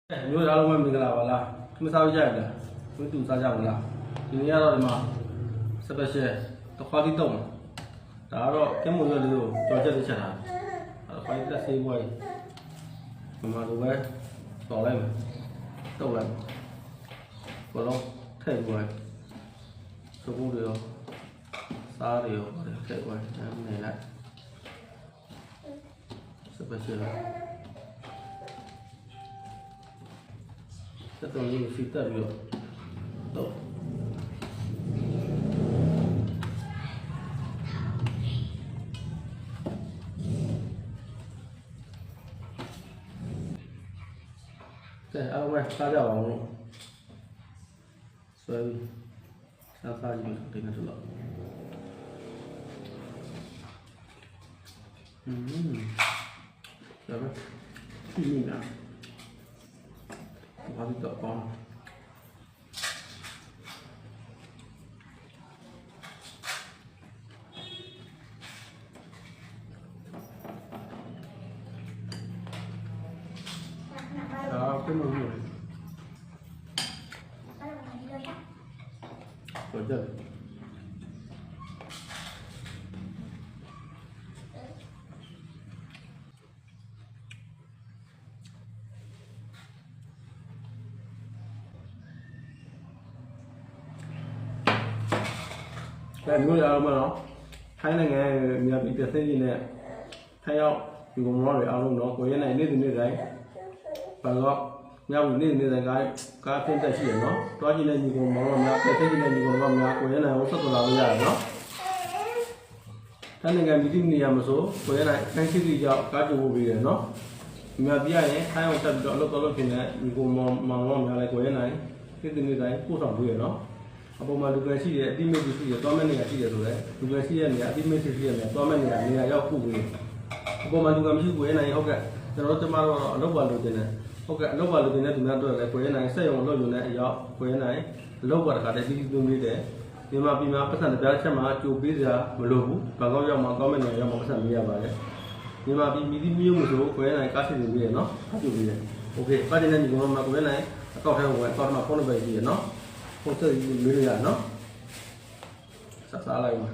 မျိုးသားလုံးမင်္ဂလာပါလားခမစားကြရလားဝိတူစားကြမလားဒီနေ့ကတော့ဒီမှာ special တခွားတိတော့ဒါကတော့ကဲမွန်ရွက်လေးကိုကြော်ချက်တစ်ချက်တာအဲ့ခွားတိလက်ဆေးပွဲဒီမှာလိုပဲတော်လိုက်မယ်တုတ်လိုက်ဘောလုံးထည့်ပွဲစကူတွေရောစားတွေရောထည့်ပွဲနေလိုက် special这种东西代表豆。对，阿妹杀掉网络，所以杀几个这个是了。来吧，细腻点。我还是找光。啊，真的是。我这。แต่မျိုးရအောင်မနော်ထိုင်းနိုင်ငံမြေပြည်ပြည်စင်းကြီးနဲ့ထိုင်းရောက်ဒီကောင်မောတွေအားလုံးတော့ကိုရဲနိုင်နေ့နေ့တိုင်းဘာလို့မြောက်နေ့နေ့တိုင်းကားဖင်းတက်ရှိရနော်တွားကြည့်နေဒီကောင်မောတော့များပြည်စင်းကြီးနဲ့ဒီကောင်မောများကိုရဲနိုင်ကိုဆက်သွယ်လာလို့ရတယ်နော်ထိုင်းနိုင်ငံပြည်နေရာမဆိုကိုရဲနိုင်ခိုင်းစီစီကြောက်ကားကြိုးဖို့ပြီးတယ်နော်မြေပြရင်ထိုင်းအောင်တက်ပြီးတော့အလုပ်လုပ်ဖြစ်နေဒီကောင်မောများလဲကိုရဲနိုင်နေ့နေ့တိုင်းပို့ဆောင်ပြီးရနော်အပေါ်မှာလူကရှိတယ်အတိမိတ်ရှိတယ်သွားမဲ့နေရာရှိတယ်ဆိုတော့လူကရှိတဲ့နေရာအတိမိတ်ရှိတဲ့နေရာသွားမဲ့နေရာရောက်ခုပြီးအပေါ်မှာလူကမရှိကိုရနိုင်ဟုတ်ကဲ့ကျွန်တော်တို့တမတော့အလုပ်ပါလုပ်တင်တယ်ဟုတ်ကဲ့အလုပ်ပါလုပ်တင်တဲ့သူများတို့လည်းကိုရနိုင်ဆက်ရုံလုပ်ယူနေအရောက်ကိုရနိုင်အလုပ်ပါတခါတည်းပြီးသွင်းပြီးတယ်ဒီမှာပြီးမှပတ်စံတစ်ပြားချက်မှာကြိုပေးစရာမလိုဘူးဘန်ကောက်ရောက်မှကောင်းမဲ့နေရာရောက်မှပတ်စံပေးရပါတယ်ဒီမှာပြီးမိသီးမျိုးမျိုးဆိုကိုရနိုင်ကားစီနေပြီးရနော်ကားကြိုပေးတယ်โอเคပတ်တင်တဲ့ဒီကောင်မှာကိုရနိုင်အကောက်ထဲကိုဝင်တော့မှဖုန်းနံပါတ်ရှိရနော်ဟုတ်တယ်လူရနော်စားလိုက်ပါ